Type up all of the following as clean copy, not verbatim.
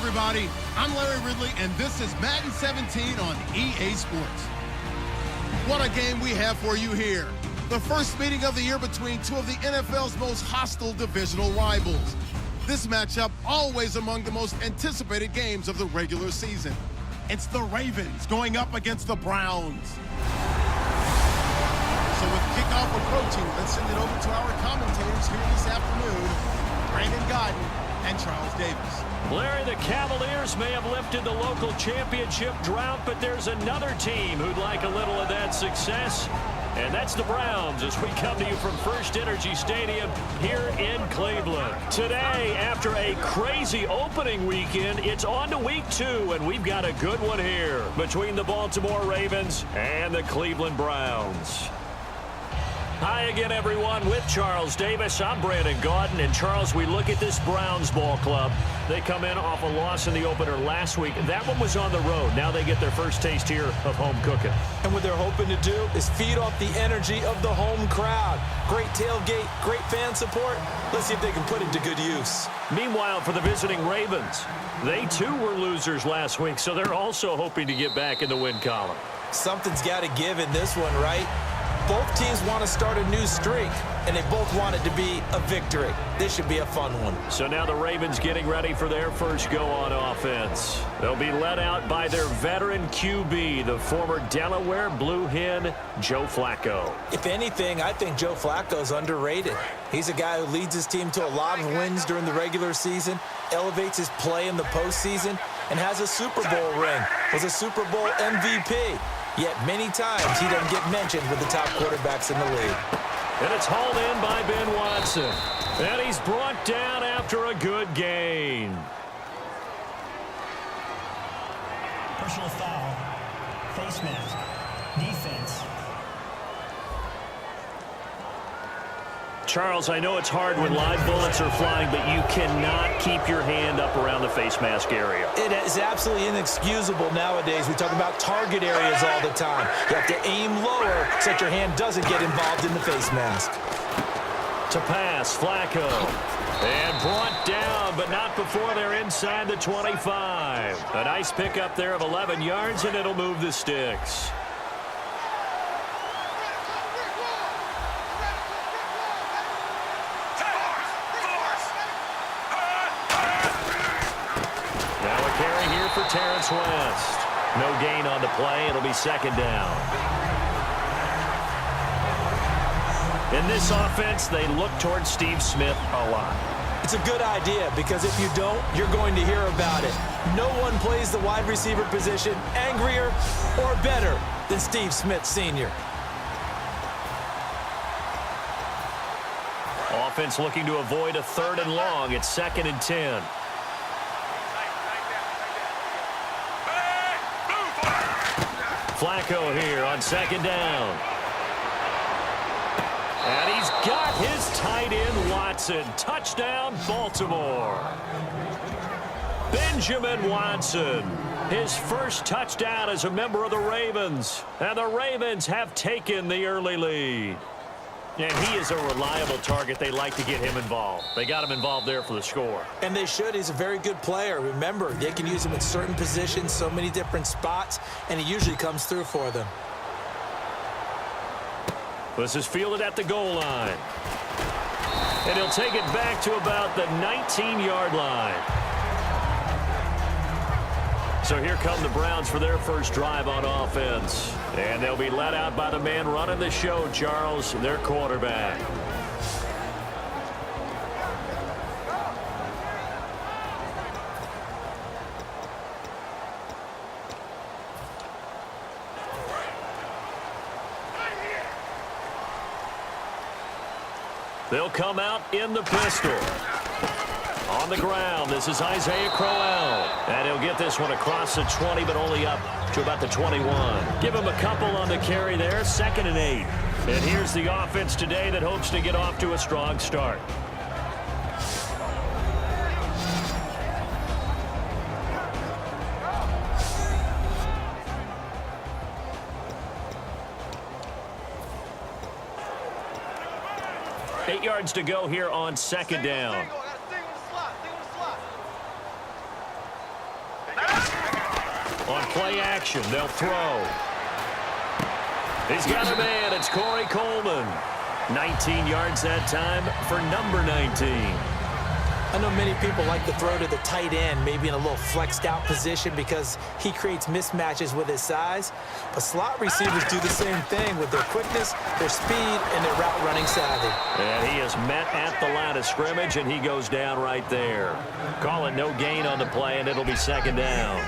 everybody. I'm Larry Ridley, and this is Madden 17 on EA Sports. What a game we have for you here. The first meeting of the year between two of the NFL's most hostile divisional rivals. This matchup always among the most anticipated games of the regular season. It's the Ravens going up against the Browns. So with kickoff approaching, let's send it over to our commentators here this afternoon, Brandon Godden and Charles Davis. Larry, the Cavaliers may have lifted the local championship drought, but there's another team who'd like a little of that success, and that's the Browns as we come to you from First Energy Stadium here in Cleveland. Today, after a crazy opening weekend, it's on to week 2, and we've got a good one here between the Baltimore Ravens and the Cleveland Browns. Hi again, everyone, with Charles Davis. I'm Brandon Gaudin. And, Charles, we look at this Browns ball club. They come in off a loss in the opener last week. That one was on the road. Now they get their first taste here of home cooking. And what they're hoping to do is feed off the energy of the home crowd. Great tailgate, great fan support. Let's see if they can put it to good use. Meanwhile, for the visiting Ravens, they, too, were losers last week, so they're also hoping to get back in the win column. Something's got to give in this one, right? Both teams want to start a new streak, and they both want it to be a victory. This should be a fun one. So now the Ravens getting ready for their first go on offense. They'll be led out by their veteran QB, the former Delaware Blue Hen, Joe Flacco. If anything, I think Joe Flacco's underrated. He's a guy who leads his team to a lot of wins during the regular season, elevates his play in the postseason, and has a Super Bowl ring, was a Super Bowl MVP. Yet many times he doesn't get mentioned with the top quarterbacks in the league. And it's hauled in by Ben Watson. And he's brought down after a good gain. Personal foul, face mask, defense. Charles, I know it's hard when live bullets are flying, but you cannot keep your hand up around the face mask area. It is absolutely inexcusable nowadays. We talk about target areas all the time. You have to aim lower so that your hand doesn't get involved in the face mask. To pass, Flacco. And brought down, but not before they're inside the 25. A nice pickup there of 11 yards, and it'll move the sticks. For Terrence West. No gain on the play. It'll be second down. In this offense, they look towards Steve Smith a lot. It's a good idea because if you don't, you're going to hear about it. No one plays the wide receiver position angrier or better than Steve Smith Sr. Offense looking to avoid a 3rd and long. It's 2nd and 10. Flacco here on 2nd down. And he's got his tight end, Watson. Touchdown, Baltimore. Benjamin Watson, his first touchdown as a member of the Ravens. And the Ravens have taken the early lead. And he is a reliable target. They like to get him involved. They got him involved there for the score. And they should. He's a very good player. Remember, they can use him in certain positions, so many different spots, and he usually comes through for them. This is fielded at the goal line. And he'll take it back to about the 19-yard line. So here come the Browns for their first drive on offense. And they'll be led out by the man running the show, Charles, their quarterback. They'll come out in the pistol. On the ground, this is Isaiah Crowell. And he'll get this one across the 20, but only up to about the 21. Give him a couple on the carry there, 2nd and 8. And here's the offense today that hopes to get off to a strong start. Eight yards to go here on 2nd down. On play action, they'll throw. He's got a man. It's Corey Coleman. 19 yards that time for number 19. I know many people like to throw to the tight end, maybe in a little flexed out position because he creates mismatches with his size. But slot receivers do the same thing with their quickness, their speed, and their route running savvy. And he is met at the line of scrimmage, and he goes down right there. Call it no gain on the play, and it'll be second down.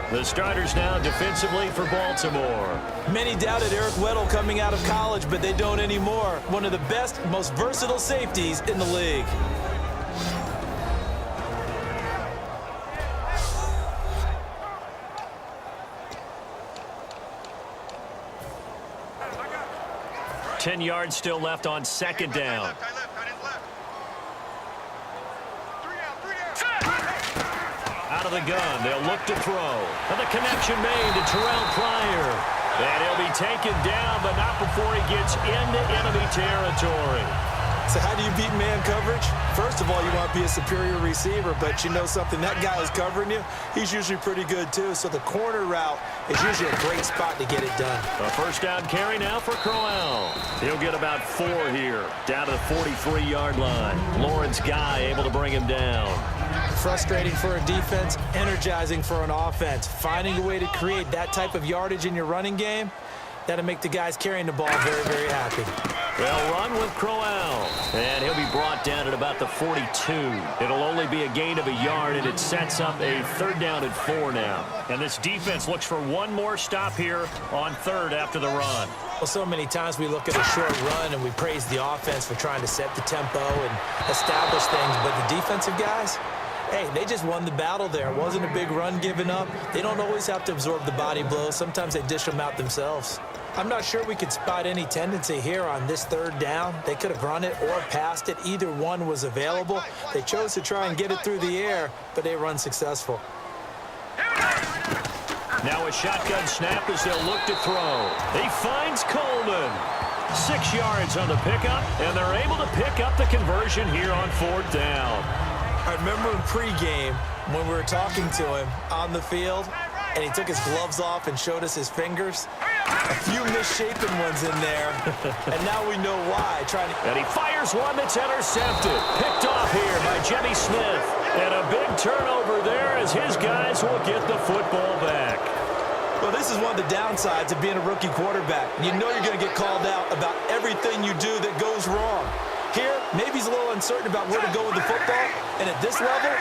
The starters now defensively for Baltimore. Many doubted Eric Weddle coming out of college, but they don't anymore. One of the best, most versatile safeties in the league. Ten yards still left on second down. Out of the gun, they'll look to throw. And the connection made to Terrell Pryor. And he'll be taken down, but not before he gets into enemy territory. So how do you beat man coverage? First of all, you want to be a superior receiver, but you know something, that guy who's covering you, he's usually pretty good too. So the corner route is usually a great spot to get it done. A first down carry now for Crowell. He'll get about 4 here, down to the 43-yard line. Lawrence Guy able to bring him down. Frustrating for a defense, energizing for an offense. Finding a way to create that type of yardage in your running game, that'll make the guys carrying the ball very, very happy. They'll run with Crowell, and he'll be brought down at about the 42. It'll only be a gain of a yard, and it sets up a third down and 4 now. And this defense looks for one more stop here on third after the run. Well, so many times we look at a short run and we praise the offense for trying to set the tempo and establish things, but the defensive guys, hey, they just won the battle there. It wasn't a big run given up. They don't always have to absorb the body blows. Sometimes they dish them out themselves. I'm not sure we could spot any tendency here on this third down. They could have run it or passed it. Either one was available. They chose to try and get it through the air, but they run successful. Now a shotgun snap as they'll look to throw. He finds Coleman. 6 yards on the pickup, and they're able to pick up the conversion here on fourth down. I remember in pregame when we were talking to him on the field, and he took his gloves off and showed us his fingers. A few misshapen ones in there, and now we know why. And he fires one that's intercepted. Picked off here by Jimmy Smith. And a big turnover there as his guys will get the football back. Well, this is one of the downsides of being a rookie quarterback. You know you're going to get called out about everything you do that goes wrong. Here, maybe he's a little uncertain about where to go with the football, and at this level,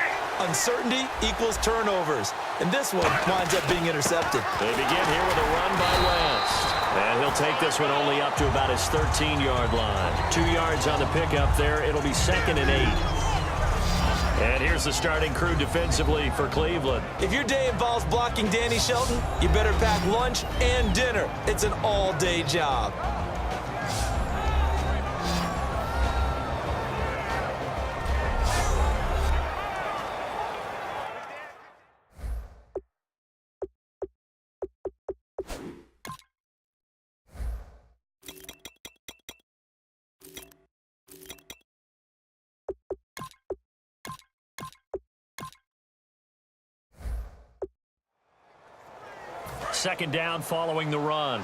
uncertainty equals turnovers. And this one winds up being intercepted. They begin here with a run by West. And he'll take this one only up to about his 13-yard line. 2 yards on the pickup there. It'll be 2nd and 8. And here's the starting crew defensively for Cleveland. If your day involves blocking Danny Shelton, you better pack lunch and dinner. It's an all-day job. Second down following the run.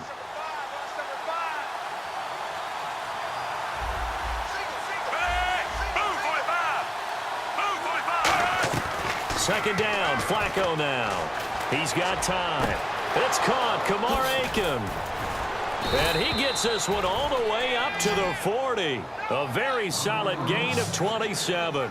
Second down, Flacco now. He's got time. It's caught, Kamar Aiken. And he gets this one all the way up to the 40. A very solid gain of 27.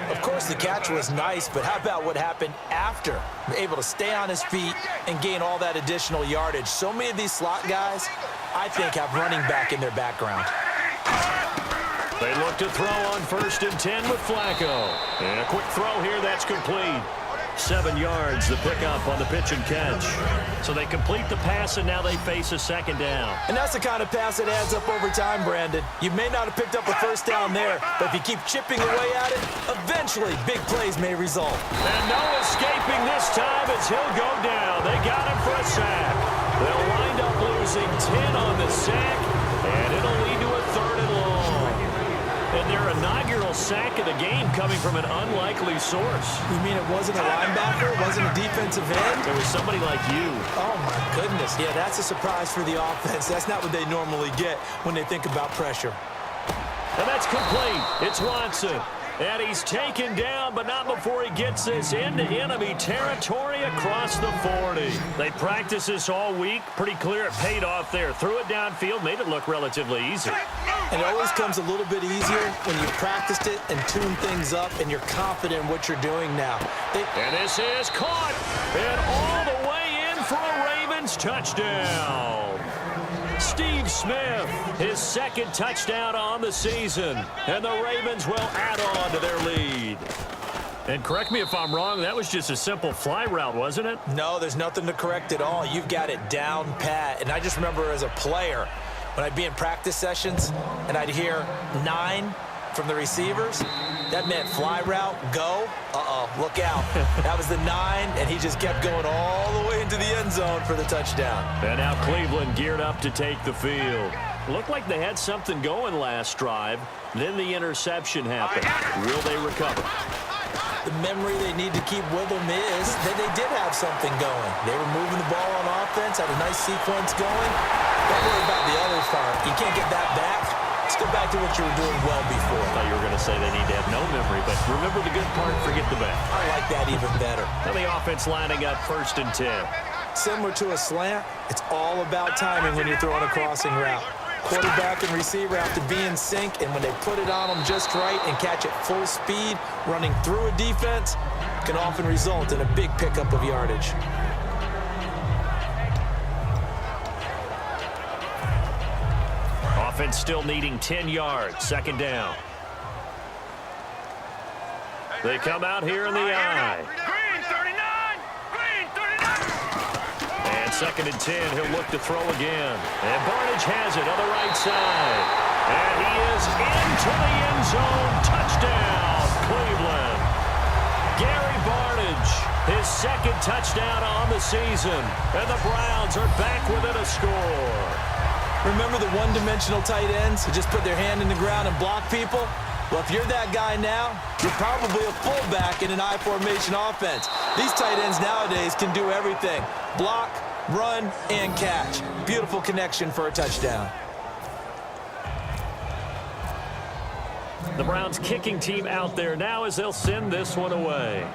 Of course, the catch was nice, but how about what happened after? Able to stay on his feet and gain all that additional yardage. So many of these slot guys, I think, have running back in their background. They look to throw on 1st and 10 with Flacco. And a quick throw here that's complete. 7 yards, the pickup on the pitch and catch. So they complete the pass, and now they face a second down. And that's the kind of pass that adds up over time, Brandon. You may not have picked up a first down there, but if you keep chipping away at it, eventually big plays may result. And no escaping this time as he'll go down. They got him for a sack. They'll wind up losing 10 on the sack, and it'll lead to a 3rd and long. And their inaugural sack of the game coming from an unlikely source. You mean it wasn't a linebacker? It wasn't a defensive end? It was somebody like you. Oh, my goodness. Yeah, that's a surprise for the offense. That's not what they normally get when they think about pressure. And that's complete. It's Watson. And he's taken down, but not before he gets this into enemy territory across the 40. They practiced this all week. Pretty clear it paid off there. Threw it downfield, made it look relatively easy. And it always comes a little bit easier when you've practiced it and tuned things up and you're confident in what you're doing now. And this is caught. And all the way in for a Ravens touchdown. Steve Smith, his second touchdown on the season. And the Ravens will add on to their lead. And correct me if I'm wrong, that was just a simple fly route, wasn't it? No, there's nothing to correct at all. You've got it down pat. And I just remember as a player, when I'd be in practice sessions and I'd hear 9 from the receivers, that meant fly route, go, look out. That was the 9, and he just kept going all the way into the end zone for the touchdown. And now Cleveland geared up to take the field. Looked like they had something going last drive. Then the interception happened. Will they recover? The memory they need to keep with them is that they did have something going. They were moving the ball on offense, had a nice sequence going. Don't worry about the other part. You can't get that back. Let's go back to what you were doing well before. I thought you were going to say they need to have no memory, but remember the good part, forget the bad. I like that even better. Now the offense lining up 1st and 10. Similar to a slant, it's all about timing when you're throwing a crossing route. Quarterback and receiver have to be in sync, and when they put it on them just right and catch it full speed, running through a defense, can often result in a big pickup of yardage. Offense still needing 10 yards, 2nd down. They come out here in the I. Green 39! Green 39! And 2nd and 10, he'll look to throw again. And Barnage has it on the right side. And he is into the end zone. Touchdown, Cleveland. Gary Barnage, his 2nd touchdown on the season. And the Browns are back within a score. Remember the one-dimensional tight ends who just put their hand in the ground and block people? Well, if you're that guy now, you're probably a fullback in an I formation offense. These tight ends nowadays can do everything. Block, run, and catch. Beautiful connection for a touchdown. The Browns kicking team out there now as they'll send this one away.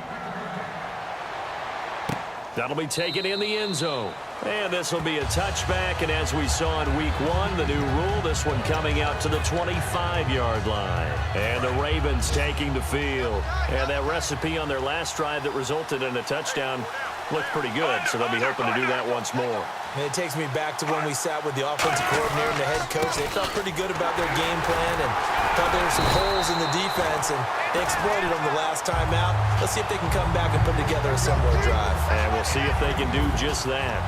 That'll be taken in the end zone. And this will be a touchback, and as we saw in week 1, the new rule, this one coming out to the 25-yard line. And the Ravens taking the field. And that recipe on their last drive that resulted in a touchdown looked pretty good, so they'll be hoping to do that once more. And it takes me back to when we sat with the offensive coordinator and the head coach. They felt pretty good about their game plan and thought there were some holes in the defense, and they exploited them the last time out. Let's see if they can come back and put together a similar drive. And we'll see if they can do just that.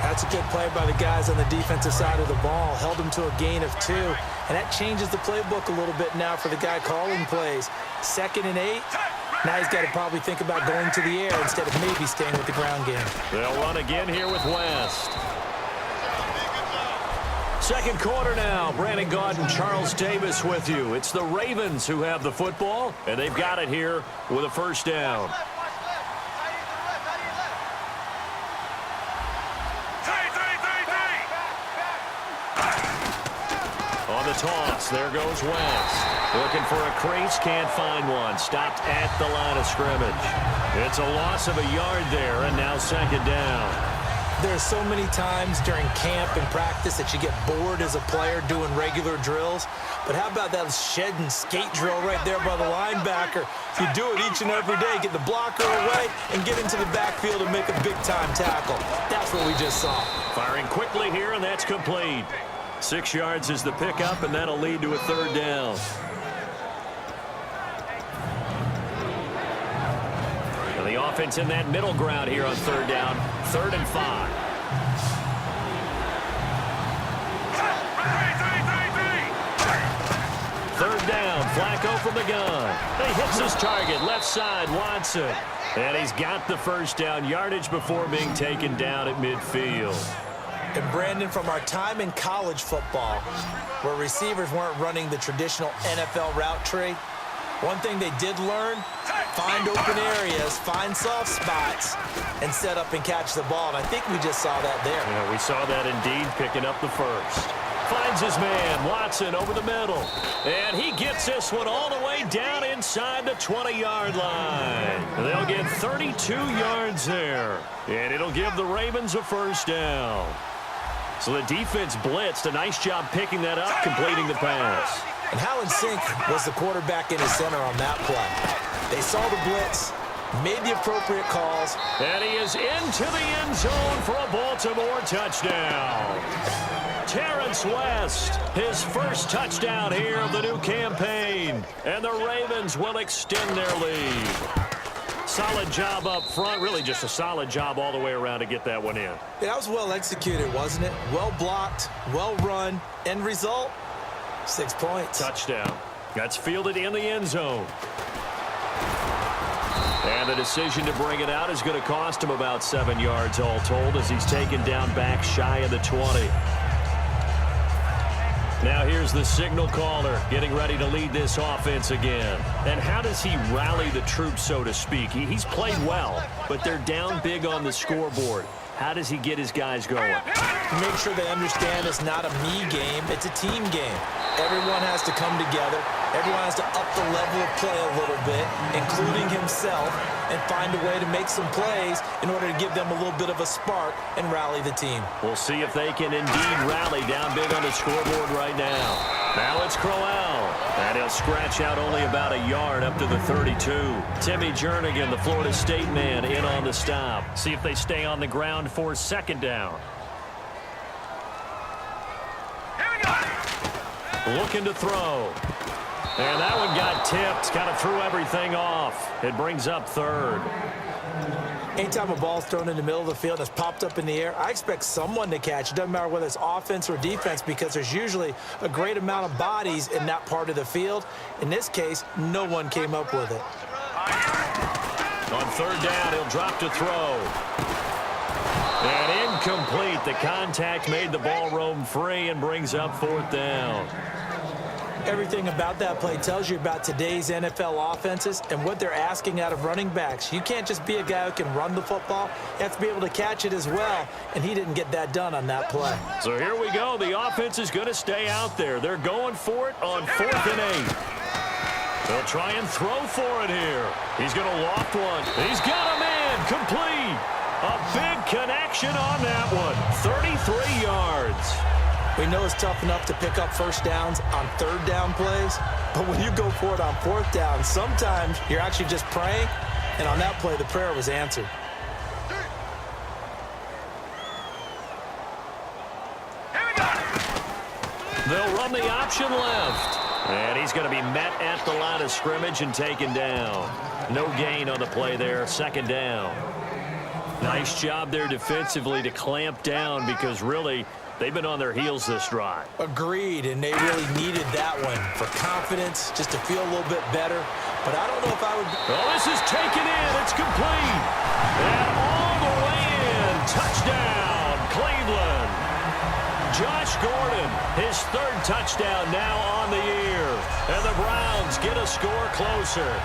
That's a good play by the guys on the defensive side of the ball. Held them to a gain of 2. And that changes the playbook a little bit now for the guy calling plays. 2nd and 8. Now he's got to probably think about going to the air instead of maybe staying with the ground game. They'll run again here with West. 2nd quarter now. Brandon Gaudin, Charles Davis with you. It's the Ravens who have the football, and they've got it here with a 1st down. On the toss, there goes West. Looking for a crease, can't find one. Stopped at the line of scrimmage. It's a loss of a yard there, and now 2nd down. There's so many times during camp and practice that you get bored as a player doing regular drills. But how about that shed and skate drill right there by the linebacker? You do it each and every day. Get the blocker away and get into the backfield and make a big-time tackle. That's what we just saw. Firing quickly here, and that's complete. 6 yards is the pickup, and that'll lead to a 3rd down. And the offense in that middle ground here on 3rd down. 3rd and 5. Third down, Flacco from the gun. He hits his target, left side, Watson. And he's got the 1st down, yardage before being taken down at midfield. And Brandon, from our time in college football, where receivers weren't running the traditional NFL route tree, one thing they did learn, find open areas, find soft spots, and set up and catch the ball. And I think we just saw that there. Yeah, we saw that indeed, picking up the first. Finds his man, Watson, over the middle. And he gets this one all the way down inside the 20-yard line. They'll get 32 yards there. And it'll give the Ravens a first down. So the defense blitzed. A nice job picking that up, completing the pass. And how in sync was the quarterback in his center on that play? They saw the blitz, made the appropriate calls. And he is into the end zone for a Baltimore touchdown. Terrence West, his first touchdown here of the new campaign. And the Ravens will extend their lead. Solid job up front. Really just a solid job all the way around to get that one in. Yeah, that was well executed, wasn't it? Well blocked, well run. End result, 6 points. Touchdown. That's fielded in the end zone. And the decision to bring it out is going to cost him about 7 yards all told as he's taken down back shy of the 20. Now here's the signal caller getting ready to lead this offense again. And how does he rally the troops, so to speak? He's played well, but they're down big on the scoreboard. How does he get his guys going? Make sure they understand it's not a me game, it's a team game. Everyone has to come together. Everyone has to up the level of play a little bit, including himself, and find a way to make some plays in order to give them a little bit of a spark and rally the team. We'll see if they can indeed rally down big on the scoreboard right now. Now it's Crowell, and he'll scratch out only about a yard up to the 32. Timmy Jernigan, the Florida State man, in on the stop. See if they stay on the ground for second down. Looking to throw. And that one got tipped. Kind of threw everything off. It brings up third. Anytime a ball's thrown in the middle of the field and it's popped up in the air, I expect someone to catch. It doesn't matter whether it's offense or defense because there's usually a great amount of bodies in that part of the field. In this case, no one came up with it. On third down, he'll drop to throw. And incomplete. The contact made the ball roam free and brings up fourth down. Everything about that play tells you about today's NFL offenses and what they're asking out of running backs. You can't just be a guy who can run the football. You have to be able to catch it as well, and he didn't get that done on that play. So here we go. The offense is going to stay out there. They're going for it on 4th and 8. They'll try and throw for it here. He's going to loft one. He's got a man complete. A big connection on that one. 33 yards. We know it's tough enough to pick up first downs on third down plays, but when you go for it on fourth down, sometimes you're actually just praying, and on that play, the prayer was answered. They'll run the option left. And he's going to be met at the line of scrimmage and taken down. No gain on the play there, second down. Nice job there defensively to clamp down because really they've been on their heels this drive. Agreed, and they really needed that one for confidence, just to feel a little bit better. But I don't know if I would... Oh, this is taken in. It's complete. And all the way in. Touchdown, Cleveland. Josh Gordon, his third touchdown now on the year. And the Browns get a score closer.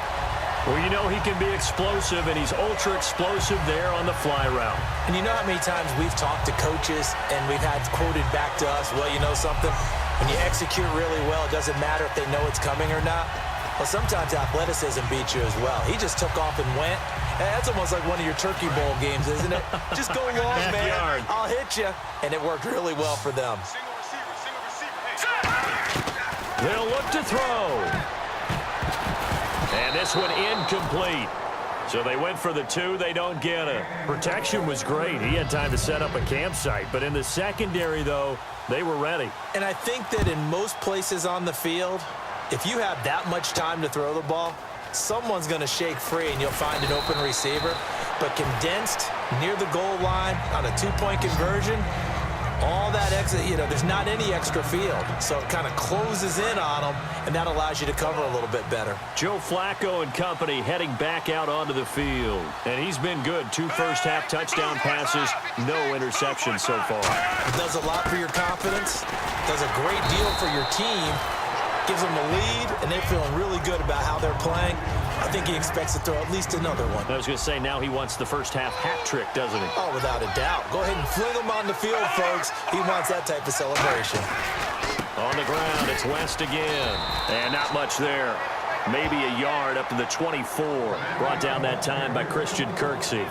Well, you know he can be explosive, and he's ultra-explosive there on the fly route. And you know how many times we've talked to coaches and we've had quoted back to us, well, you know something? When you execute really well, it doesn't matter if they know it's coming or not. Well, sometimes athleticism beats you as well. He just took off and went. And that's almost like one of your Turkey Bowl games, isn't it? Just go long, man. I'll hit you. And it worked really well for them. They'll look to throw. And this one incomplete. So they went for the 2. They don't get it. Protection was great. He had time to set up a campsite. But in the secondary, though, they were ready. And I think that in most places on the field, if you have that much time to throw the ball, someone's going to shake free and you'll find an open receiver. But condensed near the goal line on a 2-point conversion, All that exit, there's not any extra field. So it kind of closes in on them, and that allows you to cover a little bit better. Joe Flacco and company heading back out onto the field. And he's been good. 2 first-half touchdown passes, no interceptions so far. It does a lot for your confidence, does a great deal for your team, gives them a lead, and they're feeling really good about how they're playing. I think he expects to throw at least another one. I was going to say, now he wants the first-half hat trick, doesn't he? Oh, without a doubt. Go ahead and fling him on the field, folks. He wants that type of celebration. On the ground, it's West again. And not much there. Maybe a yard up to the 24. Brought down that time by Christian Kirksey.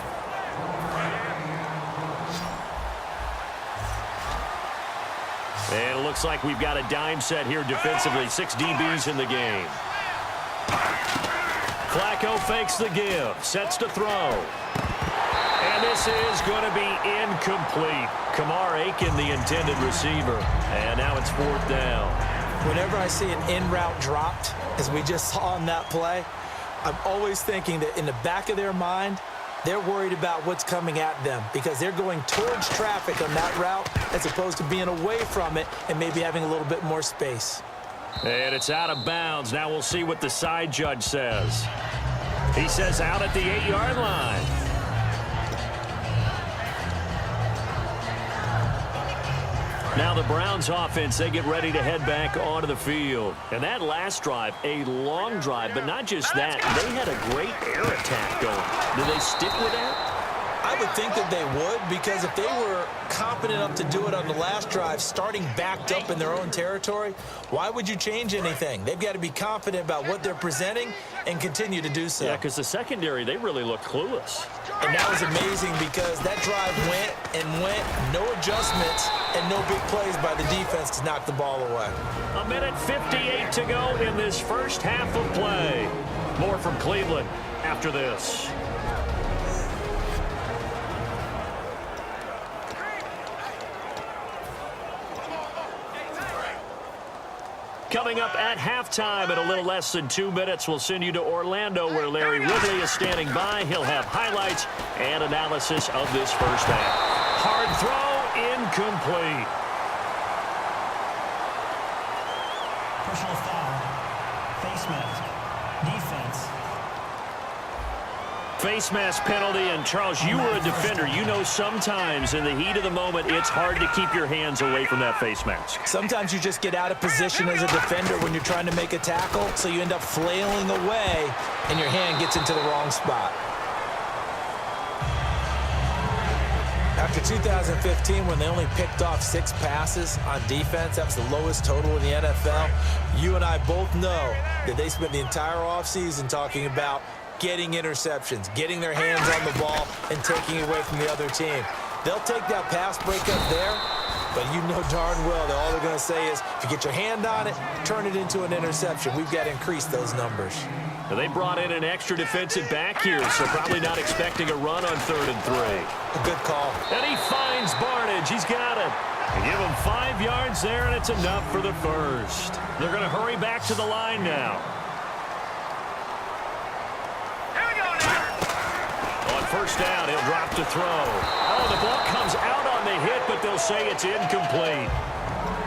And it looks like we've got a dime set here defensively. 6 DBs in the game. Flacco fakes the give, sets to throw. And this is going to be incomplete. Kamar Aiken, the intended receiver. And now it's 4th down. Whenever I see an in-route dropped, as we just saw on that play, I'm always thinking that in the back of their mind, they're worried about what's coming at them because they're going towards traffic on that route as opposed to being away from it and maybe having a little bit more space. And it's out of bounds. Now we'll see what the side judge says. He says out at the 8-yard line. Now the Browns offense, they get ready to head back onto the field. And that last drive, a long drive, but not just that. They had a great air attack going. Do they stick with that? I would think that they would, because if they were competent enough to do it on the last drive, starting backed up in their own territory, why would you change anything? They've got to be confident about what they're presenting and continue to do so. Yeah, because the secondary, they really look clueless. And that was amazing because that drive went and went, no adjustments, and no big plays by the defense to knock the ball away. 1:58 to go in this first half of play. More from Cleveland after this. Coming up at halftime in a little less than 2 minutes, we'll send you to Orlando where Larry Ridley is standing by. He'll have highlights and analysis of this first half. Hard throw, incomplete. Personal foul. Face mask. Defense. Face mask penalty, and Charles, you were a defender. You know sometimes in the heat of the moment, it's hard to keep your hands away from that face mask. Sometimes you just get out of position as a defender when you're trying to make a tackle, so you end up flailing away, and your hand gets into the wrong spot. After 2015, when they only picked off 6 passes on defense, that was the lowest total in the NFL, you and I both know that they spent the entire offseason talking about getting interceptions, getting their hands on the ball, and taking it away from the other team. They'll take that pass breakup there, but you know darn well that all they're going to say is, if you get your hand on it, turn it into an interception. We've got to increase those numbers. Now they brought in an extra defensive back here, so probably not expecting a run on 3rd and 3. A good call. And he finds Barnage. He's got it. They give him 5 yards there, and it's enough for the first. They're going to hurry back to the line now. First down, he'll drop to throw. Oh, the ball comes out on the hit, but they'll say it's incomplete.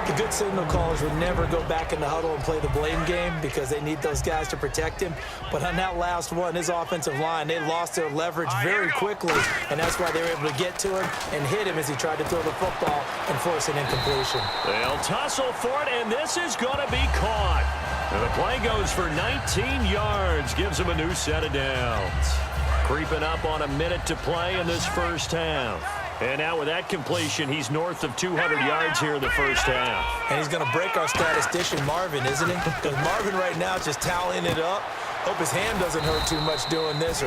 The good signal callers would never go back in the huddle and play the blame game because they need those guys to protect him. But on that last one, his offensive line, they lost their leverage very quickly, and that's why they were able to get to him and hit him as he tried to throw the football and force an incompletion. They'll tussle for it, and this is going to be caught. And the play goes for 19 yards, gives him a new set of downs. Creeping up on a minute to play in this first half. And now with that completion, he's north of 200 yards here in the first half. And he's going to break our statistician, Marvin, isn't he? Because Marvin right now is just tallying it up. Hope his hand doesn't hurt too much doing this.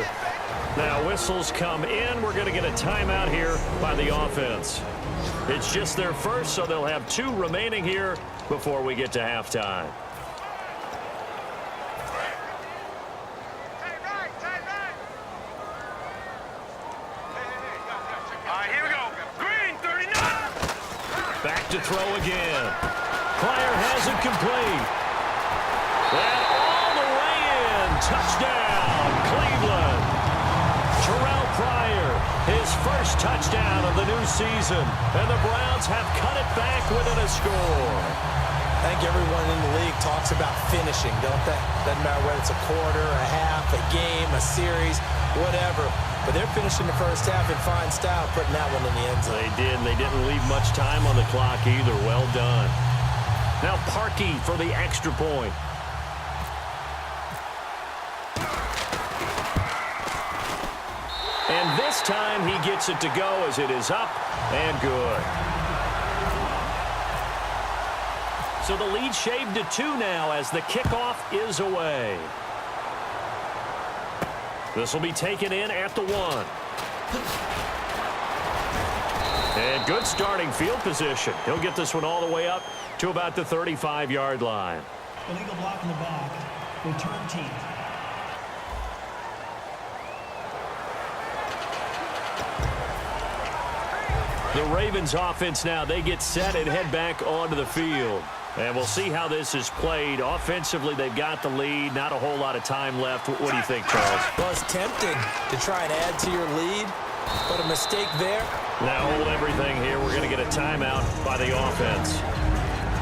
Now whistles come in. We're going to get a timeout here by the offense. It's just their first, so they'll have 2 remaining here before we get to halftime. Back to throw again. Pryor has it complete. And all the way in. Touchdown, Cleveland. Terrell Pryor, his first first touchdown of the new season, and the Browns have cut it back within a score. I think everyone in the league talks about finishing, don't they? Doesn't matter whether it's a quarter, a half, a game, a series, whatever. But they're finishing the first half in fine style, putting that one in the end zone. They did, and they didn't leave much time on the clock either. Well done. Now Parkey for the extra point. And this time he gets it to go as it is up and good. So the lead shaved to 2 now as the kickoff is away. This will be taken in at the 1. And good starting field position. He'll get this one all the way up to about the 35-yard line. Illegal block in the back. Return team. The Ravens offense now, they get set and head back onto the field. And we'll see how this is played. Offensively, they've got the lead. Not a whole lot of time left. What do you think, Charles? Well, it's tempting to try and add to your lead, but a mistake there. Now hold everything here. We're going to get a timeout by the offense.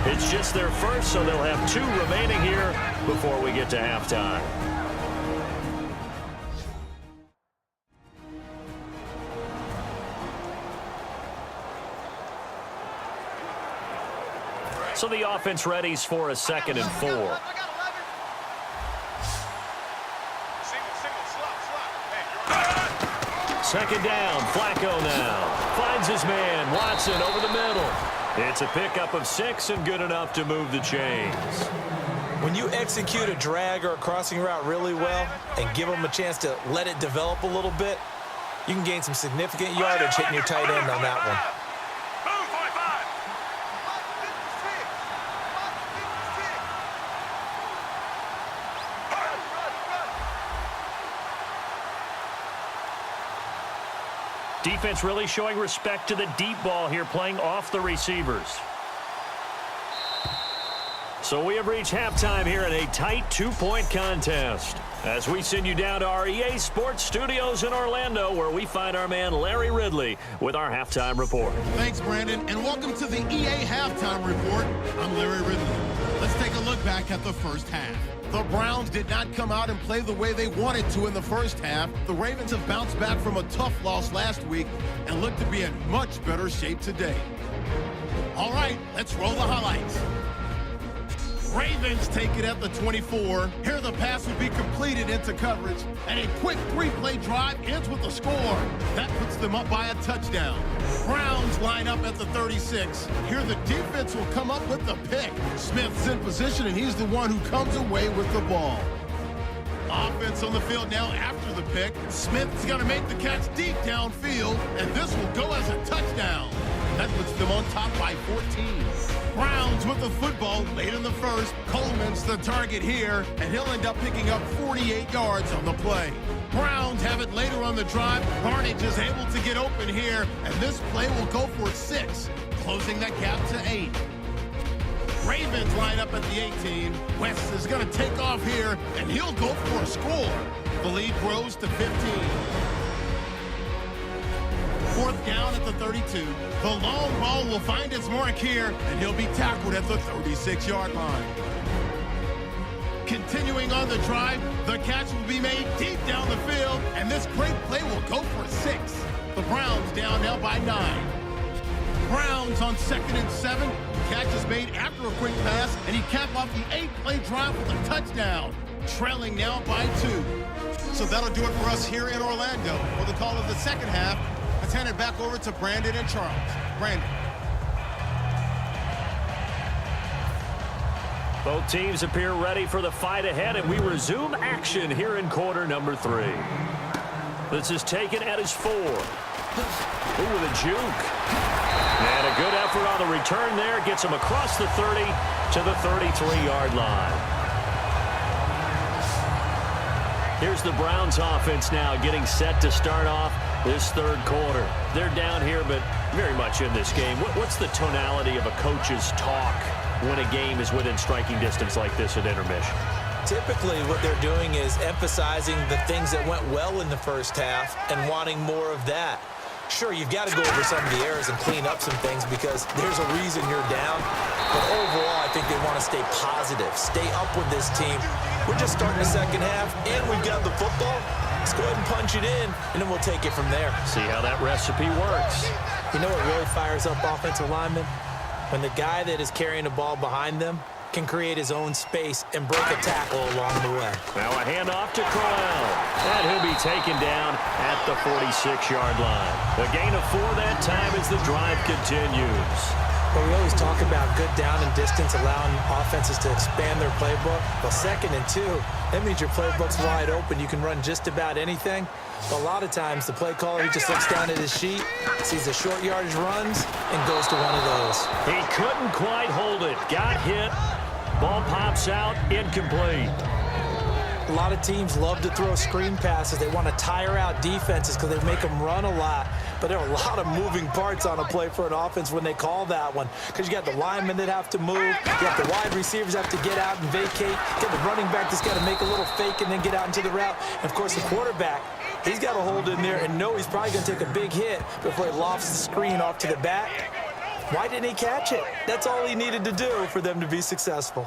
It's just their first, so they'll have 2 remaining here before we get to halftime. So the offense readies for a 2nd and 4. Second down, Flacco now. Finds his man, Watson over the middle. It's a pickup of 6 and good enough to move the chains. When you execute a drag or a crossing route really well and give them a chance to let it develop a little bit, you can gain some significant yardage hitting your tight end on that one. Defense really showing respect to the deep ball here, playing off the receivers. So we have reached halftime here in a tight 2-point contest. As we send you down to our EA Sports Studios in Orlando, where we find our man Larry Ridley with our halftime report. Thanks, Brandon, and welcome to the EA Halftime Report. I'm Larry Ridley. Let's take a look back at the first half. The Browns did not come out and play the way they wanted to in the first half. The Ravens have bounced back from a tough loss last week and look to be in much better shape today. All right, let's roll the highlights. Ravens take it at the 24. Here the pass will be completed into coverage, and a quick 3-play drive ends with a score. That puts them up by a touchdown. Browns line up at the 36. Here the defense will come up with the pick. Smith's in position, and he's the one who comes away with the ball. Offense on the field now after the pick. Smith's going to make the catch deep downfield, and this will go as a touchdown. That puts them on top by 14. Browns with the football late in the first. Coleman's the target here, and he'll end up picking up 48 yards on the play. Browns have it later on the drive. Barnage is able to get open here, and this play will go for 6, closing that gap to 8. Ravens line up at the 18. West is going to take off here, and he'll go for a score. The lead grows to 15. 4th down at the 32. The long ball will find its mark here, and he'll be tackled at the 36-yard line. Continuing on the drive, the catch will be made deep down the field, and this great play will go for 6. The Browns down now by 9. Browns on 2nd and 7. Catch is made after a quick pass, and he capped off the 8-play drive with a touchdown. Trailing now by 2. So that'll do it for us here in Orlando. For the call of the second half, let's hand it back over to Brandon and Charles. Brandon. Both teams appear ready for the fight ahead, and we resume action here in quarter number 3. This is taken at his 4. Ooh, with a juke. And a good effort on the return there. Gets him across the 30 to the 33-yard line. Here's the Browns offense now getting set to start off this third quarter. They're down here, but very much in this game. What's the tonality of a coach's talk when a game is within striking distance like this at intermission? Typically, what they're doing is emphasizing the things that went well in the first half and wanting more of that. Sure, you've got to go over some of the errors and clean up some things because there's a reason you're down. But overall, I think they want to stay positive, stay up with this team. We're just starting the second half, and we've got the football. Let's go ahead and punch it in, and then we'll take it from there. See how that recipe works. You know what really fires up offensive linemen? When the guy that is carrying the ball behind them can create his own space and break a tackle along the way. Now a handoff to Crowell. And he'll be taken down at the 46-yard line. A gain of 4 that time as the drive continues. Well, we always talk about good down and distance, allowing offenses to expand their playbook. Well, 2nd and 2, that means your playbook's wide open. You can run just about anything. But a lot of times, the play caller, he just looks down at his sheet, sees the short yardage runs, and goes to one of those. He couldn't quite hold it. Got hit. Ball pops out, incomplete. A lot of teams love to throw screen passes. They want to tire out defenses because they make them run a lot. But there are a lot of moving parts on a play for an offense when they call that one. Because you got the linemen that have to move. You got the wide receivers have to get out and vacate. You got the running back that's got to make a little fake and then get out into the route. And, of course, the quarterback, he's got to hold in there and know he's probably going to take a big hit before he lofts the screen off to the back. Why didn't he catch it? That's all he needed to do for them to be successful.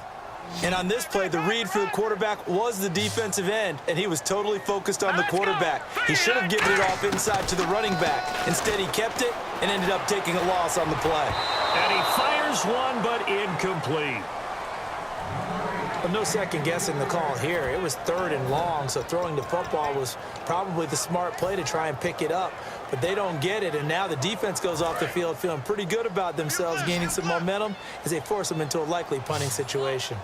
And on this play, the read for the quarterback was the defensive end, and he was totally focused on the quarterback. He should have given it off inside to the running back. Instead, he kept it and ended up taking a loss on the play. And he fires one, but incomplete. But no second guessing the call here. It was 3rd and long, so throwing the football was probably the smart play to try and pick it up. But they don't get it, and now the defense goes off the field feeling pretty good about themselves, gaining some momentum as they force them into a likely punting situation.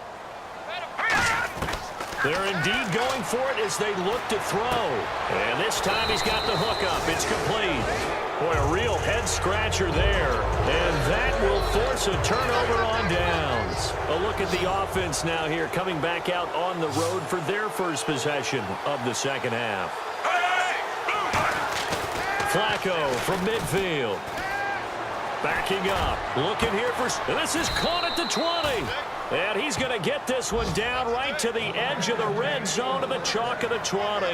They're indeed going for it as they look to throw. And this time he's got the hook up. It's complete. Boy, a real head-scratcher there. And that will force a turnover on downs. A look at the offense now here, coming back out on the road for their first possession of the second half. Flacco from midfield. Backing up. Looking here for... This is caught at the 20. And he's going to get this one down right to the edge of the red zone to the chalk of the 20.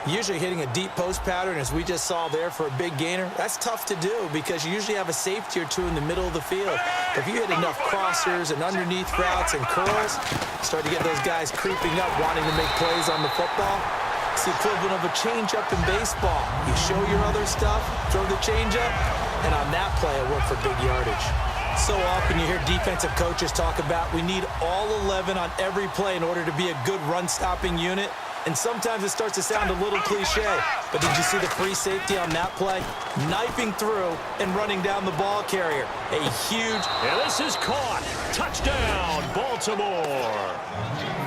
Usually hitting a deep post pattern, as we just saw there for a big gainer, that's tough to do because you usually have a safety or two in the middle of the field. But if you hit enough crossers and underneath routes and curls, start to get those guys creeping up, wanting to make plays on the football. It's the equivalent of a changeup in baseball. You show your other stuff, throw the changeup, and on that play, it worked for big yardage. So often you hear defensive coaches talk about we need all 11 on every play in order to be a good run-stopping unit. And sometimes it starts to sound a little cliche. But did you see the free safety on that play? Knifing through and running down the ball carrier. A huge... And this is caught. Touchdown, Baltimore.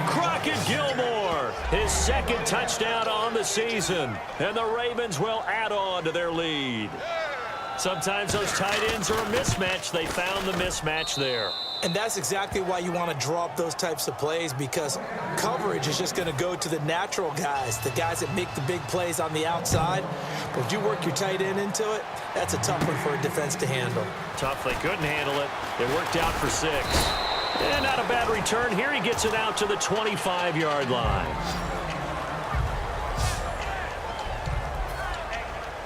Crockett Gilmore, his 2nd touchdown on the season. And the Ravens will add on to their lead. Sometimes those tight ends are a mismatch. They found the mismatch there. And that's exactly why you want to draw up those types of plays, because coverage is just going to go to the natural guys, the guys that make the big plays on the outside. But if you work your tight end into it, that's a tough one for a defense to handle. Tough. They couldn't handle it. It worked out for 6. And not a bad return. Here he gets it out to the 25-yard line.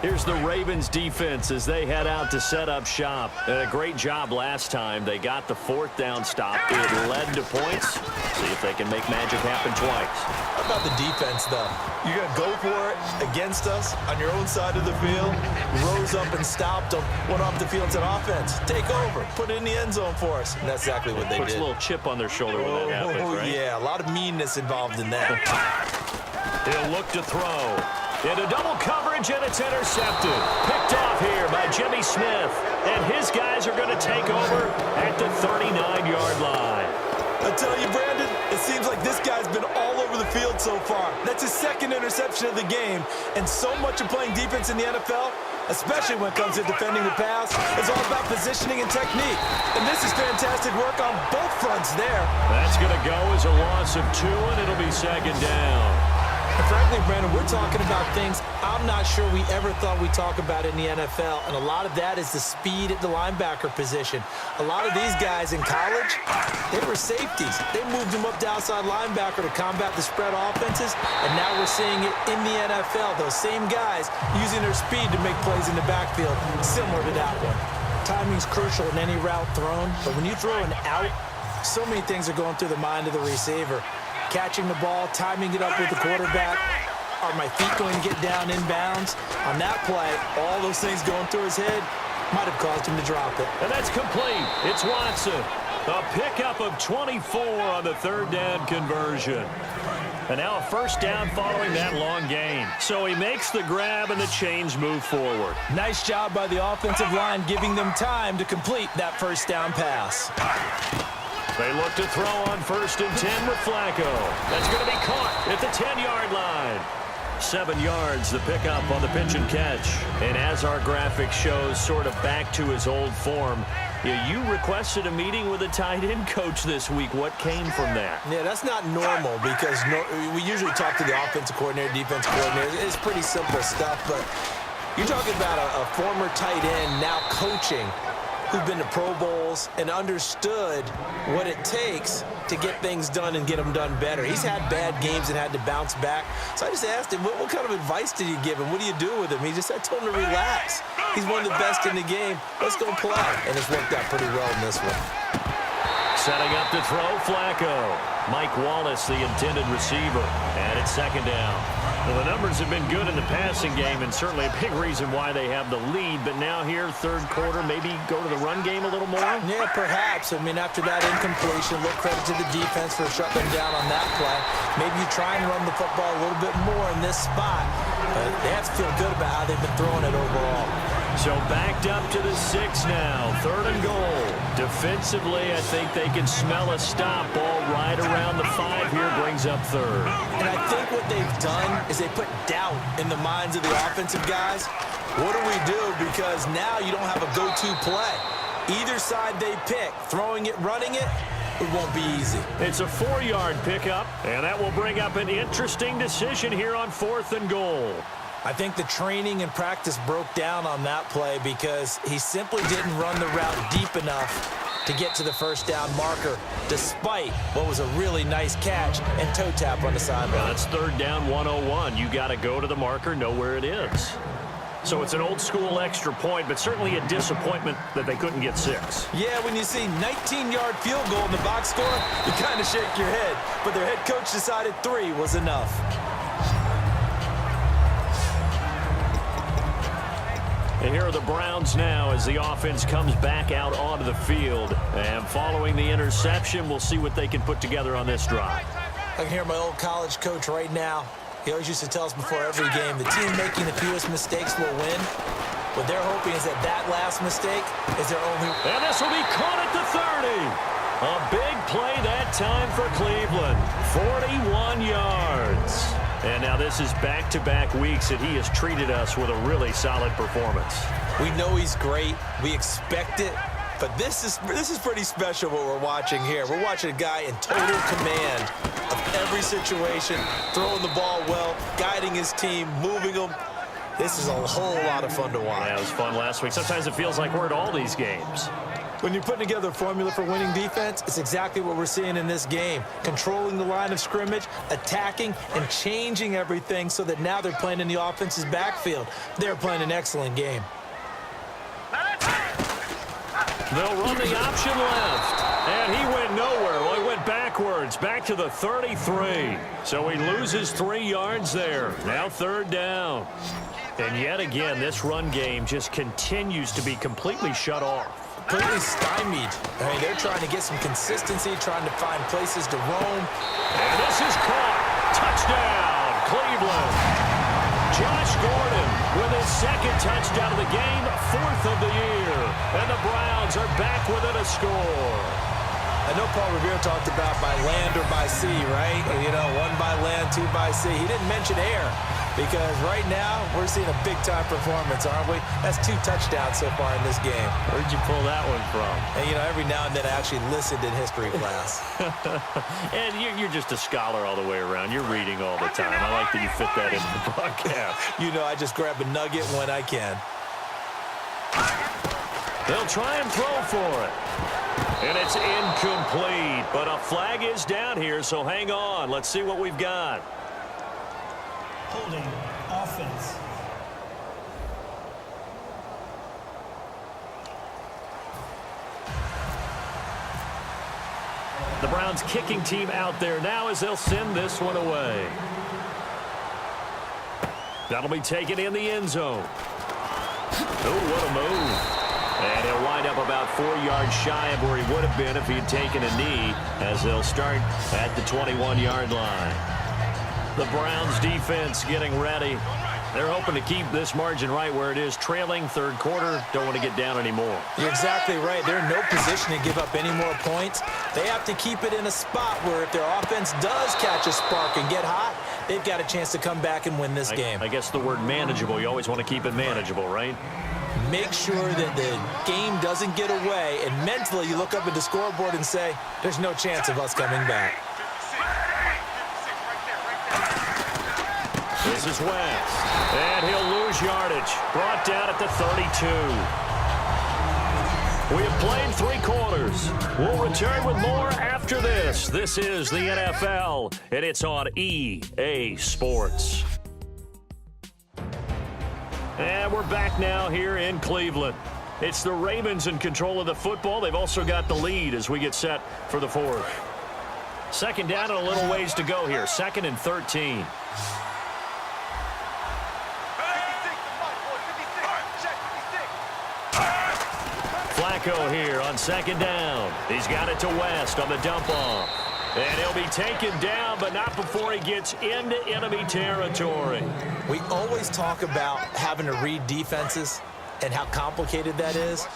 Here's the Ravens defense as they head out to set up shop. And a great job last time. They got the 4th down stop. It led to points. See if they can make magic happen twice. How about the defense, though? You're going to go for it against us on your own side of the field. Rose up and stopped them. Went off the field and said, offense, take over. Put it in the end zone for us. And that's exactly what they did. Puts a little chip on their shoulder when that happens, right? Yeah, a lot of meanness involved in that. He'll look to throw. Into double coverage, and it's intercepted. Picked off here by Jimmy Smith. And his guys are going to take over at the 39-yard line. I tell you, Brandon, it seems like this guy's been all over the field so far. That's his 2nd interception of the game. And so much of playing defense in the NFL, especially when it comes to defending the pass, is all about positioning and technique. And this is fantastic work on both fronts there. That's going to go as a loss of 2, and it'll be 2nd down. And frankly, Brandon, we're talking about things I'm not sure we ever thought we'd talk about in the NFL, and a lot of that is the speed at the linebacker position. A lot of these guys in college, they were safeties. They moved them up to outside linebacker to combat the spread offenses, and now we're seeing it in the NFL. Those same guys using their speed to make plays in the backfield, similar to that one. Timing's crucial in any route thrown, but when you throw an out, so many things are going through the mind of the receiver. Catching the ball, timing it up with the quarterback. Are my feet going to get down inbounds? On that play, all those things going through his head might have caused him to drop it. And that's complete. It's Watson. A pickup of 24 on the third down conversion. And now a first down following that long gain. So he makes the grab and the chains move forward. Nice job by the offensive line giving them time to complete that first down pass. They look to throw on 1st and 10 with Flacco. That's going to be caught at the 10-yard line. 7 yards, the pickup on the pitch and catch. And as our graphic shows, sort of back to his old form. Yeah, you requested a meeting with a tight end coach this week. What came from that? Yeah, that's not normal because we usually talk to the offensive coordinator, defensive coordinator. It's pretty simple stuff, but you're talking about a former tight end now coaching who've been to Pro Bowls and understood what it takes to get things done and get them done better. He's had bad games and had to bounce back. So I just asked him, what kind of advice did you give him? What do you do with him? He just said, I told him to relax. He's one of the best in the game. Let's go play. And it's worked out pretty well in this one. Setting up to throw, Flacco. Mike Wallace, the intended receiver. And it's 2nd down. Well, the numbers have been good in the passing game and certainly a big reason why they have the lead. But now here, 3rd quarter, maybe go to the run game a little more? Yeah, perhaps. I mean, after that incompletion, a little credit to the defense for shutting them down on that play. Maybe you try and run the football a little bit more in this spot. But they have to feel good about how they've been throwing it overall. So backed up to the 6 now. 3rd and goal. Defensively, I think they can smell a stop. Ball right around the 5 here, brings up 3rd. And I think what they've done is they put doubt in the minds of the offensive guys. What do we do? Because now you don't have a go-to play. Either side they pick, throwing it, running it, it won't be easy. It's a 4-yard pickup, and that will bring up an interesting decision here on 4th and goal. I think the training and practice broke down on that play because he simply didn't run the route deep enough to get to the first down marker, despite what was a really nice catch and toe tap on the sideline. That's 3rd down 101. You got to go to the marker, know where it is. So it's an old school extra point, but certainly a disappointment that they couldn't get 6. Yeah, when you see 19-yard field goal in the box score, you kind of shake your head. But their head coach decided 3 was enough. And here are the Browns now as the offense comes back out onto the field. And following the interception, we'll see what they can put together on this drive. I can hear my old college coach right now. He always used to tell us before every game, the team making the fewest mistakes will win. What they're hoping is that last mistake is their only... And this will be caught at the 30. A big play that time for Cleveland. 41 yards. And now this is back-to-back weeks that he has treated us with a really solid performance. We know he's great. We expect it. But this is pretty special what we're watching here. We're watching a guy in total command of every situation, throwing the ball well, guiding his team, moving them. This is a whole lot of fun to watch. Yeah, it was fun last week. Sometimes it feels like we're at all these games. When you're putting together a formula for winning defense, it's exactly what we're seeing in this game. Controlling the line of scrimmage, attacking, and changing everything so that now they're playing in the offense's backfield. They're playing an excellent game. They'll run the option left. And he went nowhere. Well, he went backwards, back to the 33. So he loses 3 yards there. Now 3rd down. And yet again, this run game just continues to be completely shut off. Completely stymied. I mean, they're trying to get some consistency, trying to find places to roam. And this is caught. Touchdown, Cleveland. Josh Gordon with his 2nd touchdown of the game, 4th of the year. And the Browns are back within a score. I know Paul Revere talked about by land or by sea, right? You know, 1 by land, 2 by sea. He didn't mention air Because right now, we're seeing a big-time performance, aren't we? That's 2 touchdowns so far in this game. Where'd you pull that one from? And, you know, every now and then I actually listened in history class. And you're just a scholar all the way around. You're reading all the time. I like that you fit that into the broadcast. You know, I just grab a nugget when I can. They'll try and throw for it. And it's incomplete. But a flag is down here, so hang on. Let's see what we've got. Holding offense. The Browns kicking team out there now as they'll send this one away. That'll be taken in the end zone. Oh, what a move. And he'll wind up about 4 yards shy of where he would have been if he had taken a knee, as they'll start at the 21-yard line. The Browns defense getting ready. They're hoping to keep this margin right where it is, trailing third quarter. Don't want to get down anymore. You're exactly right. They're in no position to give up any more points. They have to keep it in a spot where if their offense does catch a spark and get hot, they've got a chance to come back and win this game. I guess the word manageable, you always want to keep it manageable, right? Make sure that the game doesn't get away, and mentally you look up at the scoreboard and say, there's no chance of us coming back. This is West, and he'll lose yardage. Brought down at the 32. We have played 3 quarters. We'll return with more after this. This is the NFL, and it's on EA Sports. And we're back now here in Cleveland. It's the Ravens in control of the football. They've also got the lead as we get set for the 4th. Second down and a little ways to go here. 2nd and 13. Flacco here on 2nd down. He's got it to West on the dump off. And he'll be taken down, but not before he gets into enemy territory. We always talk about having to read defenses and how complicated that is.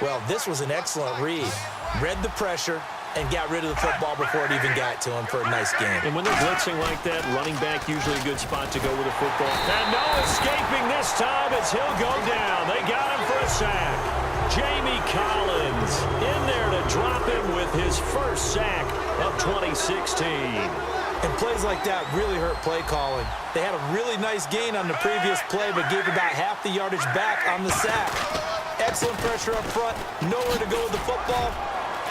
Well, this was an excellent read. Read the pressure and got rid of the football before it even got to him for a nice game. And when they're blitzing like that, running back usually a good spot to go with a football. And no escaping this time as he'll go down. They got him for a sack. Jamie Collins in there to drop him with his first sack of 2016. And plays like that really hurt play calling. They had a really nice gain on the previous play, but gave about half the yardage back on the sack. Excellent pressure up front. Nowhere to go with the football.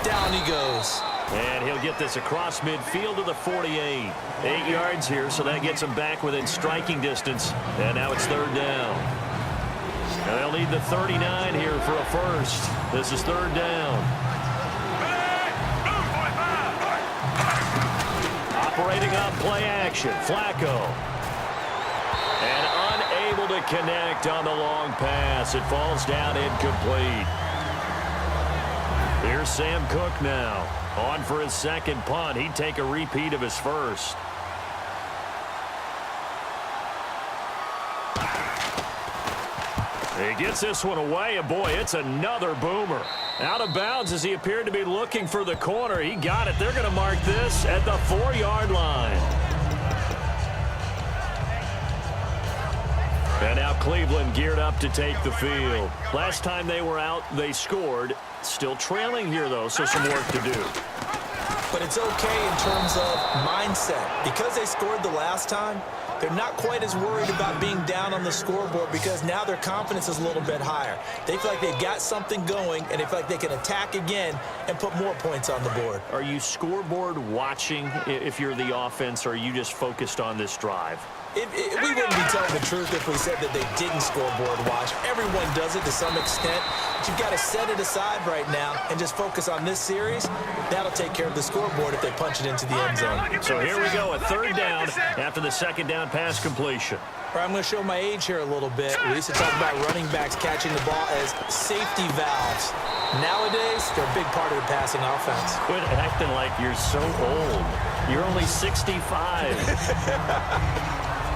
Down he goes. And he'll get this across midfield to the 48. 8 yards here, so that gets him back within striking distance. And now it's 3rd down. And they'll need the 39 here for a first. This is 3rd down. Operating on play action, Flacco. And unable to connect on the long pass. It falls down incomplete. Here's Sam Cook now. On for his 2nd punt. He'd take a repeat of his first. He gets this one away, and boy, it's another boomer. Out of bounds as he appeared to be looking for the corner. He got it. They're going to mark this at the 4-yard line. And now Cleveland geared up to take the field. Last time they were out, they scored. Still trailing here, though, so some work to do. But it's okay in terms of mindset. Because they scored the last time, they're not quite as worried about being down on the scoreboard because now their confidence is a little bit higher. They feel like they've got something going, and they feel like they can attack again and put more points on the board. Are you scoreboard watching if you're the offense, or are you just focused on this drive? We wouldn't be telling the truth if we said that they didn't scoreboard watch. Everyone does it to some extent. But you've got to set it aside right now and just focus on this series. That'll take care of the scoreboard if they punch it into the end zone. So here we go, a 3rd down after the 2nd down pass completion. All right, I'm going to show my age here a little bit. We used to talk about running backs catching the ball as safety valves. Nowadays, they're a big part of the passing offense. Quit acting like you're so old. You're only 65.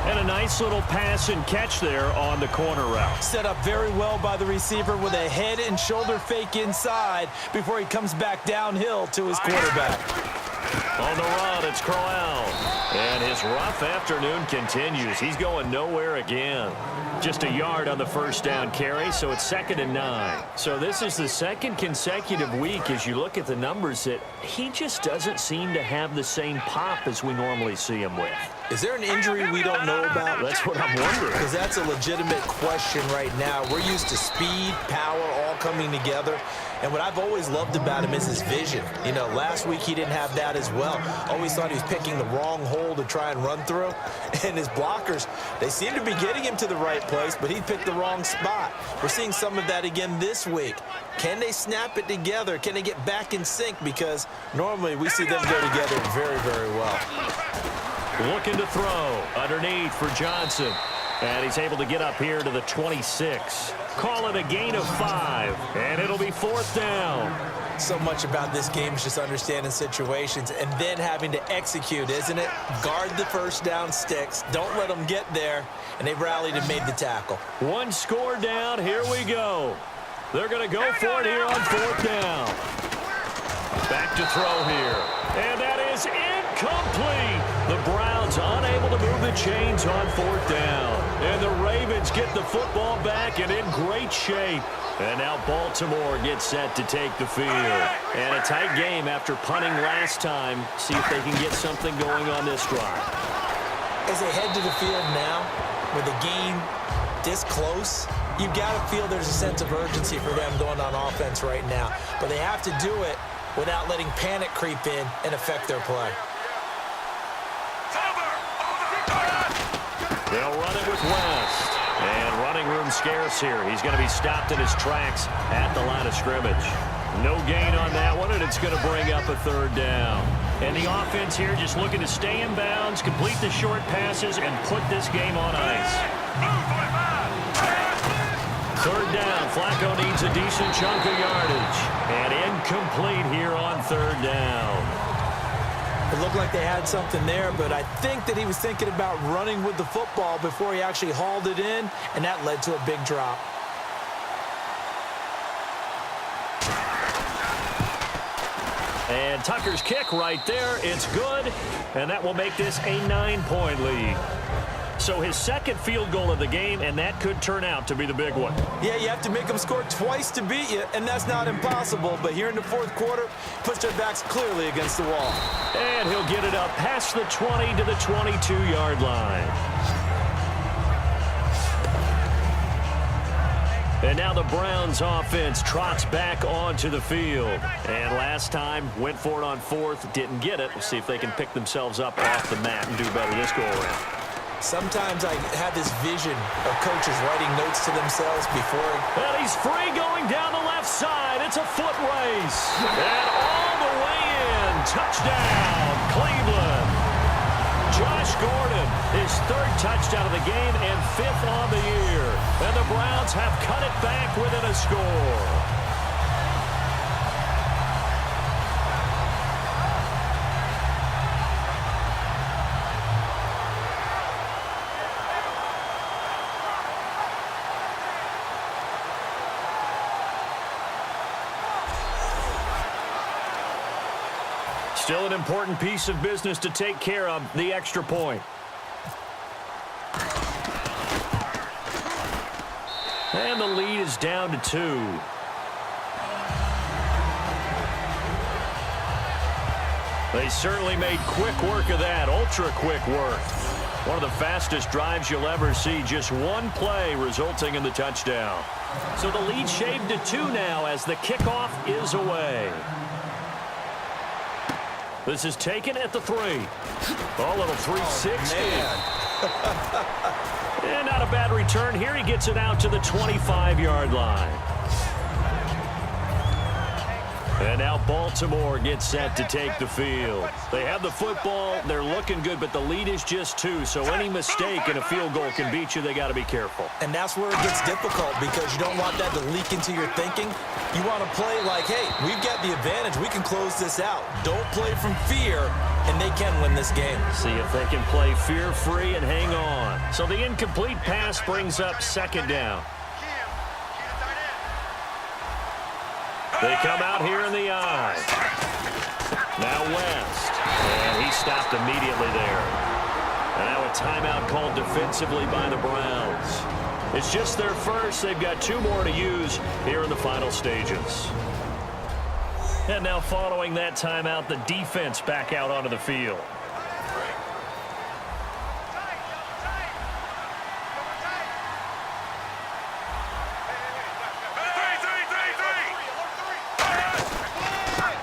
And a nice little pass and catch there on the corner route. Set up very well by the receiver with a head and shoulder fake inside before he comes back downhill to his quarterback. On the run, it's Crowell. And his rough afternoon continues. He's going nowhere again. Just a yard on the first down carry, so it's 2nd and 9. So this is the second consecutive week, as you look at the numbers, that he just doesn't seem to have the same pop as we normally see him with. Is there an injury we don't know about? That's what I'm wondering. Because that's a legitimate question right now. We're used to speed, power, all coming together. And what I've always loved about him is his vision. You know, last week he didn't have that as well. Always thought he was picking the wrong hole to try and run through. And his blockers, they seem to be getting him to the right place, but he picked the wrong spot. We're seeing some of that again this week. Can they snap it together? Can they get back in sync? Because normally we see them go together very, very well. Looking to throw underneath for Johnson. And he's able to get up here to the 26. Call it a gain of 5. And it'll be 4th down. So much about this game is just understanding situations and then having to execute, isn't it? Guard the first down sticks. Don't let them get there. And they rallied and made the tackle. One score down. Here we go. They're going to go for it here on 4th down. Back to throw here. And that is incomplete. The Browns unable to move the chains on 4th down. And the Ravens get the football back and in great shape. And now Baltimore gets set to take the field. And a tight game after punting last time. See if they can get something going on this drive. As they head to the field now, with the game this close, you've got to feel there's a sense of urgency for them going on offense right now. But they have to do it without letting panic creep in and affect their play. They'll run it with West. And running room scarce here. He's going to be stopped in his tracks at the line of scrimmage. No gain on that one, and it's going to bring up a 3rd down. And the offense here just looking to stay in bounds, complete the short passes, and put this game on ice. 3rd down. Flacco needs a decent chunk of yardage. And incomplete here on 3rd down. It looked like they had something there, but I think that he was thinking about running with the football before he actually hauled it in, and that led to a big drop. And Tucker's kick right there. It's good, and that will make this a 9-point lead. So his 2nd field goal of the game, and that could turn out to be the big one. Yeah, you have to make them score twice to beat you, and that's not impossible. But here in the 4th quarter, puts their backs clearly against the wall. And he'll get it up past the 20 to the 22-yard line. And now the Browns offense trots back onto the field. And last time, went for it on 4th, didn't get it. We'll see if they can pick themselves up off the mat and do better this go-around. Sometimes I have this vision of coaches writing notes to themselves before. And he's free going down the left side. It's a foot race. And all the way in. Touchdown, Cleveland. Josh Gordon, his 3rd touchdown of the game and 5th on the year. And the Browns have cut it back within a score. Still an important piece of business to take care of, the extra point. And the lead is down to 2. They certainly made quick work of that, ultra-quick work. One of the fastest drives you'll ever see, just one play resulting in the touchdown. So the lead shaved to 2 now as the kickoff is away. This is taken at the 3. Oh, little 360. And not a bad return here. He gets it out to the 25-yard line. And now Baltimore gets set to take the field. They have the football. They're looking good, but the lead is just 2. So any mistake in a field goal can beat you. They got to be careful. And that's where it gets difficult because you don't want that to leak into your thinking. You want to play like, hey, we've got the advantage. We can close this out. Don't play from fear, and they can win this game. See if they can play fear-free and hang on. So the incomplete pass brings up 2nd down. They come out here in the eye. Now West. And he stopped immediately there. And now a timeout called defensively by the Browns. It's just their first. They've got 2 more to use here in the final stages. And now following that timeout, the defense back out onto the field.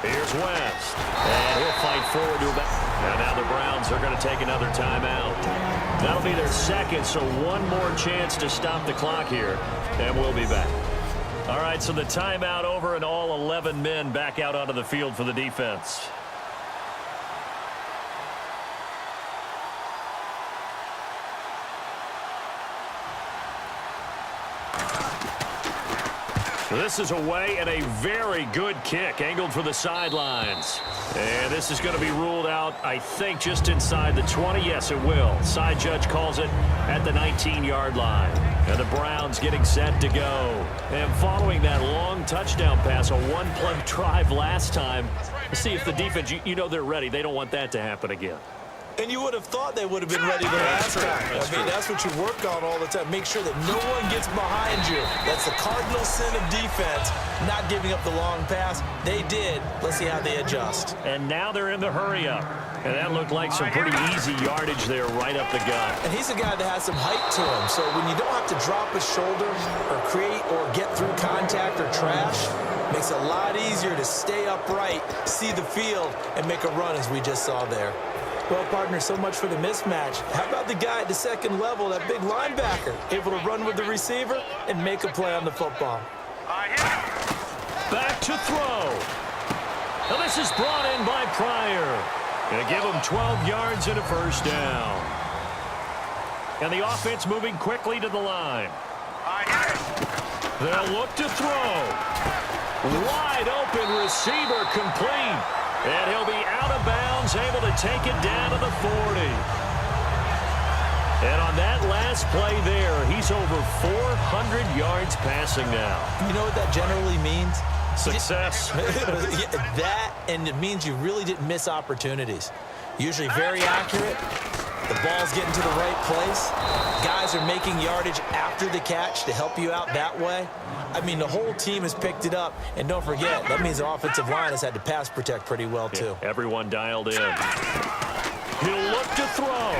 Here's West. And he'll fight forward to about... And now the Browns are going to take another timeout. That'll be their second, so one more chance to stop the clock here. And we'll be back. All right, so the timeout over and all 11 men back out onto the field for the defense. This is away and a very good kick angled for the sidelines. And this is going to be ruled out, I think, just inside the 20. Yes, it will. Side judge calls it at the 19-yard line. And the Browns getting set to go. And following that long touchdown pass, a one-play drive last time, let's see if the defense, you know they're ready. They don't want that to happen again. And you would have thought they would have been ready the last time. I mean, that's what you work on all the time. Make sure that no one gets behind you. That's the cardinal sin of defense, not giving up the long pass. They did. Let's see how they adjust. And now they're in the hurry-up. And that looked like some pretty easy yardage there right up the gut. And he's a guy that has some height to him. So when you don't have to drop his shoulder or create or get through contact or trash, makes it a lot easier to stay upright, see the field, and make a run as we just saw there. Well, partner, so much for the mismatch. How about the guy at the second level, that big linebacker, able to run with the receiver and make a play on the football? Back to throw. Now this is brought in by Pryor. Going to give him 12 yards and a first down. And the offense moving quickly to the line. They'll look to throw. Wide open receiver complete. And he'll be out of bounds, able to take it down to the 40. And on that last play there, he's over 400 yards passing now. You know what that generally means? Success. That, and it means you really didn't miss opportunities. Usually very accurate. The ball's getting to the right place. Guys are making yardage after the catch to help you out that way. I mean, the whole team has picked it up. And don't forget, that means the offensive line has had to pass protect pretty well, too. Yeah, everyone dialed in. He'll look to throw.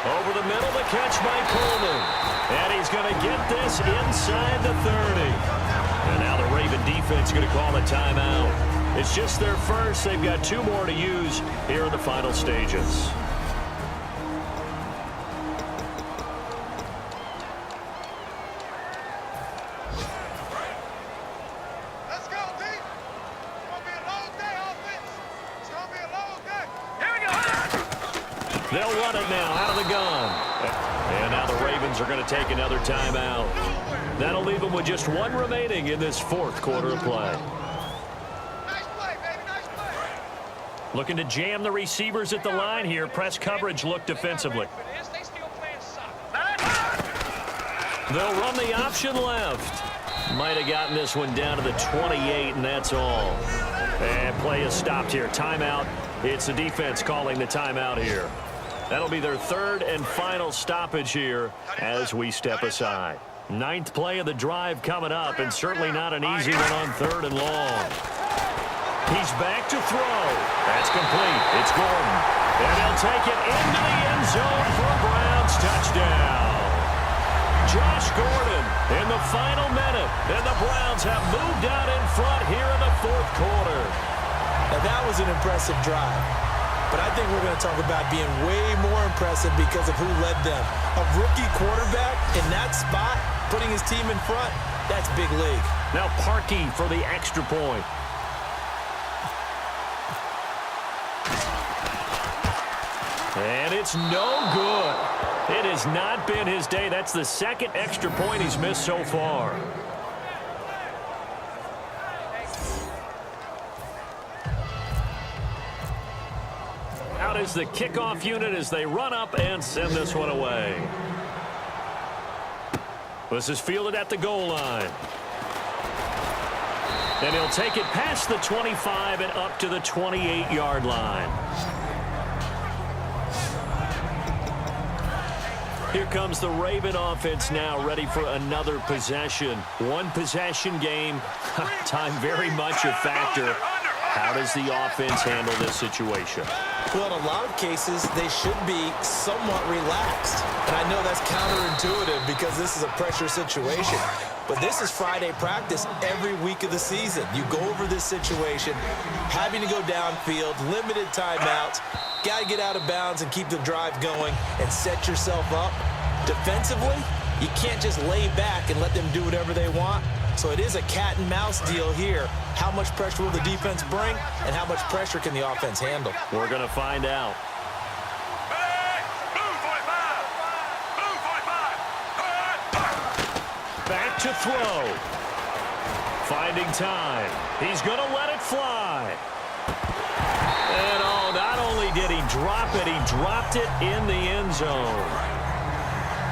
Over the middle, the catch by Coleman. And he's going to get this inside the 30. And now the Raven defense going to call a timeout. It's just their first. They've got 2 more to use here in the final stages. They'll run it now out of the gun. And now the Ravens are going to take another timeout. That'll leave them with just 1 remaining in this 4th quarter of play. Nice play, baby, nice play. Looking to jam the receivers at the line here. Press coverage look defensively. They'll run the option left. Might have gotten this one down to the 28, and that's all. And play is stopped here. Timeout. It's the defense calling the timeout here. That'll be their 3rd and final stoppage here as we step aside. 9th play of the drive coming up, and certainly not an easy one on 3rd and long. He's back to throw. That's complete. It's Gordon. And he'll take it into the end zone for a Browns touchdown. Josh Gordon in the final minute, and the Browns have moved out in front here in the 4th quarter. Now, that was an impressive drive. But I think we're going to talk about being way more impressive because of who led them. A rookie quarterback in that spot, putting his team in front, that's big league. Now Parkey for the extra point. And it's no good. It has not been his day. That's the 2nd extra point he's missed so far. Out is the kickoff unit as they run up and send this one away. This is fielded at the goal line. And he'll take it past the 25 and up to the 28-yard line. Here comes the Raven offense now, ready for another possession. One possession game. Time very much a factor. How does the offense handle this situation? Well, in a lot of cases, they should be somewhat relaxed. And I know that's counterintuitive because this is a pressure situation. But this is Friday practice every week of the season. You go over this situation, having to go downfield, limited timeouts, got to get out of bounds and keep the drive going and set yourself up. Defensively, you can't just lay back and let them do whatever they want. So it is a cat and mouse deal here. How much pressure will the defense bring and how much pressure can the offense handle? We're going to find out. Back to throw. Finding time. He's going to let it fly. And oh, not only did he drop it, he dropped it in the end zone.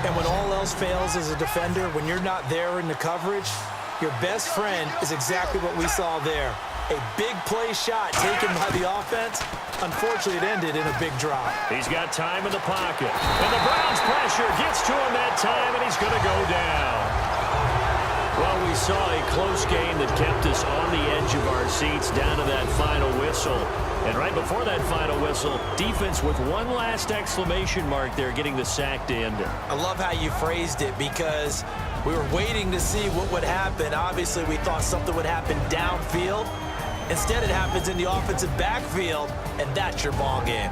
And when all else fails as a defender, when you're not there in the coverage, your best friend is exactly what we saw there. A big play shot taken by the offense. Unfortunately, it ended in a big drop. He's got time in the pocket. And the Browns pressure gets to him that time, and he's going to go down. Well, we saw a close game that kept us on the edge of our seats down to that final whistle. And right before that final whistle, defense with one last exclamation mark there, getting the sack to end it. I love how you phrased it because we were waiting to see what would happen. Obviously, we thought something would happen downfield. Instead, it happens in the offensive backfield, and that's your ball game.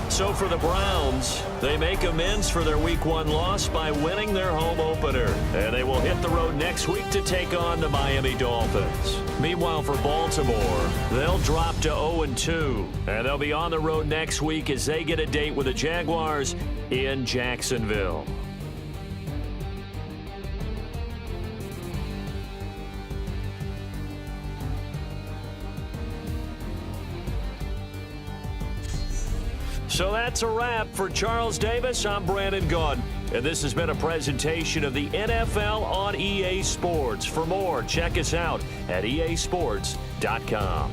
So for the Browns, they make amends for their Week 1 loss by winning their home opener. And they will hit the road next week to take on the Miami Dolphins. Meanwhile, for Baltimore, they'll drop to 0-2. And they'll be on the road next week as they get a date with the Jaguars in Jacksonville. So that's a wrap. For Charles Davis, I'm Brandon Gunn. And this has been a presentation of the NFL on EA Sports. For more, check us out at easports.com.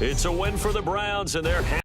It's a win for the Browns, and they're